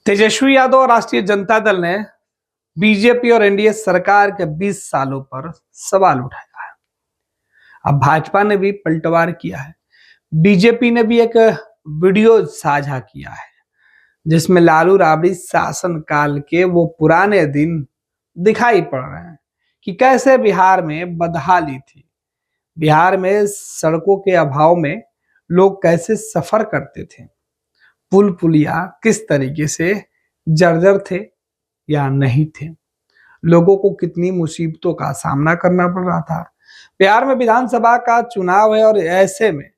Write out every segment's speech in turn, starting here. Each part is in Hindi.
तेजस्वी यादव और राष्ट्रीय जनता दल ने बीजेपी और एनडीए सरकार के 20 सालों पर सवाल उठाया है। अब भाजपा ने भी पलटवार किया है। बीजेपी ने भी एक वीडियो साझा किया है जिसमें लालू राबड़ी शासन काल के वो पुराने दिन दिखाई पड़ रहे हैं कि कैसे बिहार में बदहाली थी। बिहार में सड़कों के अभाव में लोग कैसे सफर करते थे, पुल पुलिया किस तरीके से जर्जर थे या नहीं थे, लोगों को कितनी मुसीबतों का सामना करना पड़ रहा था। बिहार में विधानसभा का चुनाव है और ऐसे में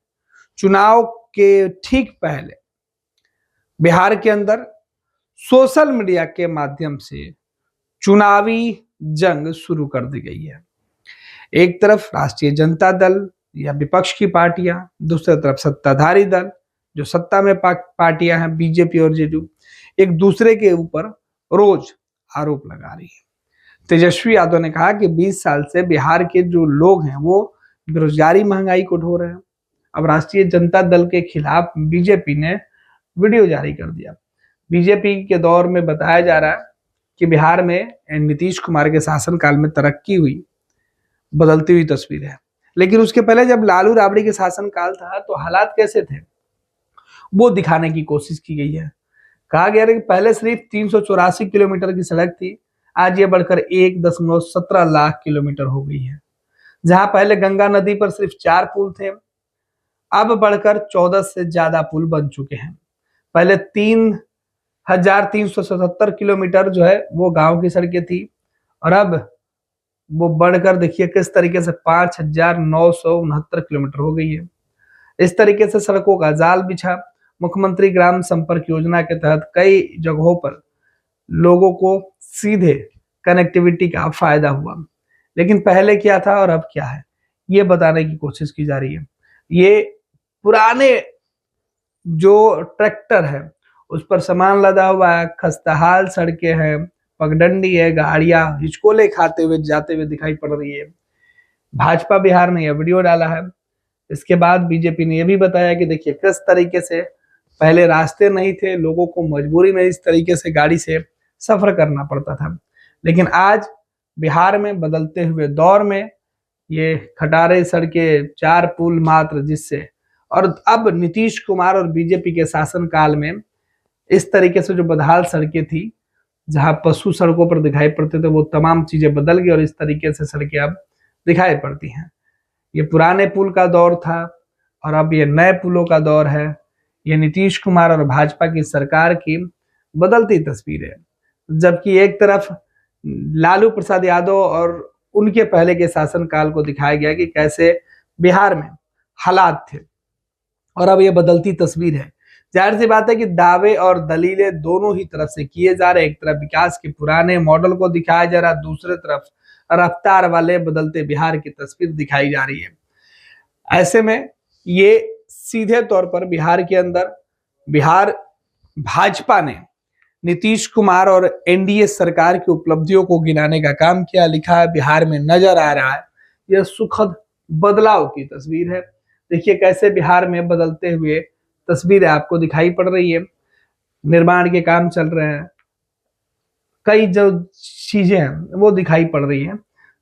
चुनाव के ठीक पहले बिहार के अंदर सोशल मीडिया के माध्यम से चुनावी जंग शुरू कर दी गई है। एक तरफ राष्ट्रीय जनता दल या विपक्ष की पार्टियां, दूसरी तरफ सत्ताधारी दल जो सत्ता में पार्टियां हैं बीजेपी और जेडीयू, एक दूसरे के ऊपर रोज आरोप लगा रही है। तेजस्वी यादव ने कहा कि 20 साल से बिहार के जो लोग हैं वो बेरोजगारी महंगाई को ढो रहे हैं। अब राष्ट्रीय जनता दल के खिलाफ बीजेपी ने वीडियो जारी कर दिया। बीजेपी के दौर में बताया जा रहा है कि बिहार में नीतीश कुमार के शासनकाल में तरक्की हुई, बदलती हुई तस्वीर है। लेकिन उसके पहले जब लालू राबड़ी के शासनकाल था तो हालात कैसे थे वो दिखाने की कोशिश की गई है। कहा गया है कि पहले सिर्फ 384 किलोमीटर की सड़क थी, आज ये बढ़कर 1.17 लाख किलोमीटर हो गई है। जहां पहले गंगा नदी पर सिर्फ 4 पुल थे, अब बढ़कर 14 से ज्यादा पुल बन चुके हैं। पहले 3,377 किलोमीटर जो है वो गांव की सड़कें थी और अब वो बढ़कर देखिए किस तरीके से 5,969 किलोमीटर हो गई है। इस तरीके से सड़कों का जाल बिछा। मुख्यमंत्री ग्राम संपर्क योजना के तहत कई जगहों पर लोगों को सीधे कनेक्टिविटी का फायदा हुआ। लेकिन पहले क्या था और अब क्या है ये बताने की कोशिश की जा रही है। ये पुराने जो ट्रैक्टर है उस पर सामान लदा हुआ है, खस्ताहाल सड़कें हैं, पगडंडी है, गाड़ियां हिचकोले खाते हुए जाते हुए दिखाई पड़ रही है। भाजपा बिहार ने यह वीडियो डाला है। इसके बाद बीजेपी ने यह भी बताया कि देखिए किस तरीके से पहले रास्ते नहीं थे, लोगों को मजबूरी में इस तरीके से गाड़ी से सफर करना पड़ता था। लेकिन आज बिहार में बदलते हुए दौर में ये खटारे सड़कें, 4 पुल मात्र, जिससे और अब नीतीश कुमार और बीजेपी के शासनकाल में इस तरीके से जो बदहाल सड़कें थी, जहां पशु सड़कों पर दिखाई पड़ते थे, वो तमाम चीजें बदल गई और इस तरीके से सड़कें अब दिखाई पड़ती हैं। ये पुराने पुल का दौर था और अब ये नए पुलों का दौर है। ये नीतीश कुमार और भाजपा की सरकार की बदलती तस्वीर है। जबकि एक तरफ लालू प्रसाद यादव और उनके पहले के शासनकाल को दिखाया गया कि कैसे बिहार में हालात थे और अब ये बदलती तस्वीर है। जाहिर सी बात है कि दावे और दलीलें दोनों ही तरफ से किए जा रहे हैं। एक तरफ विकास के पुराने मॉडल को दिखाया जा रहा है, दूसरे तरफ रफ्तार वाले बदलते बिहार की तस्वीर दिखाई जा रही है। ऐसे में ये सीधे तौर पर बिहार के अंदर बिहार भाजपा ने नीतीश कुमार और एनडीए सरकार की उपलब्धियों को गिनाने का काम किया। लिखा है बिहार में नजर आ रहा है यह सुखद बदलाव की तस्वीर है। देखिए कैसे बिहार में बदलते हुए तस्वीरें आपको दिखाई पड़ रही है। निर्माण के काम चल रहे हैं, कई जो चीजें हैं वो दिखाई पड़ रही है,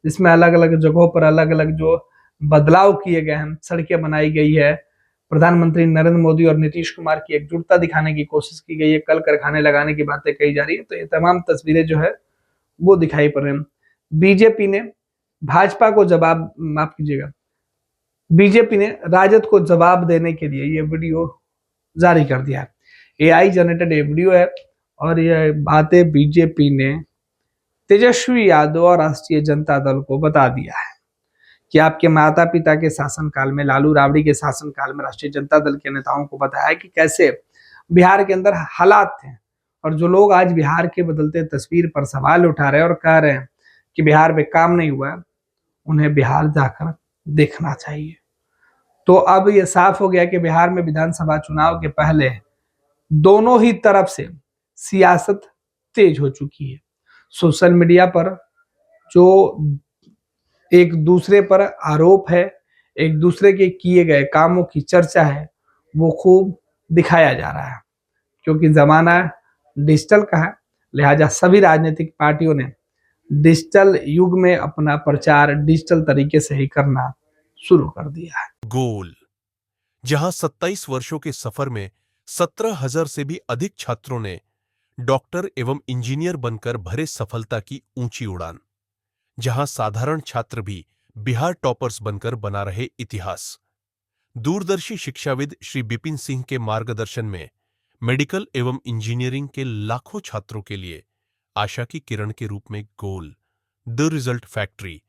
जिसमें अलग अलग जगहों पर अलग अलग जो बदलाव किए गए हैं, सड़कें बनाई गई है। प्रधानमंत्री नरेंद्र मोदी और नीतीश कुमार की एकजुटता दिखाने की कोशिश की गई है, कल कारखाने लगाने की बातें कही जा रही है। तो ये तमाम तस्वीरें जो है वो दिखाई पड़ रही हैं। बीजेपी ने भाजपा को जवाब, माफ कीजिएगा, बीजेपी ने राजद को जवाब देने के लिए ये वीडियो जारी कर दिया है। एआई जनरेटेड ये वीडियो है और ये बातें बीजेपी ने तेजस्वी यादव और राष्ट्रीय जनता दल को बता दिया है कि आपके माता पिता के शासनकाल में, लालू राबड़ी के शासनकाल में राष्ट्रीय जनता दल के नेताओं को बताया कि कैसे बिहार के अंदर हालात थे और जो लोग आज बिहार के बदलते तस्वीर पर सवाल उठा रहे हैं और कह रहे हैं कि बिहार में काम नहीं हुआ, उन्हें बिहार जाकर देखना चाहिए। तो अब यह साफ हो गया कि बिहार में विधानसभा चुनाव के पहले दोनों ही तरफ से सियासत तेज हो चुकी है। सोशल मीडिया पर जो एक दूसरे पर आरोप है, एक दूसरे के किए गए कामों की चर्चा है, वो खूब दिखाया जा रहा है, क्योंकि जमाना डिजिटल का है, लिहाजा सभी राजनीतिक पार्टियों ने डिजिटल युग में अपना प्रचार डिजिटल तरीके से ही करना शुरू कर दिया है। गोल, जहां 27 वर्षों के सफर में 17,000 से भी अधिक छात्रों ने डॉक्टर एवं इंजीनियर बनकर भरे सफलता की ऊंची उड़ान, जहां साधारण छात्र भी बिहार टॉपर्स बनकर बना रहे इतिहास। दूरदर्शी शिक्षाविद श्री बिपिन सिंह के मार्गदर्शन में मेडिकल एवं इंजीनियरिंग के लाखों छात्रों के लिए आशा की किरण के रूप में गोल, द रिजल्ट फैक्ट्री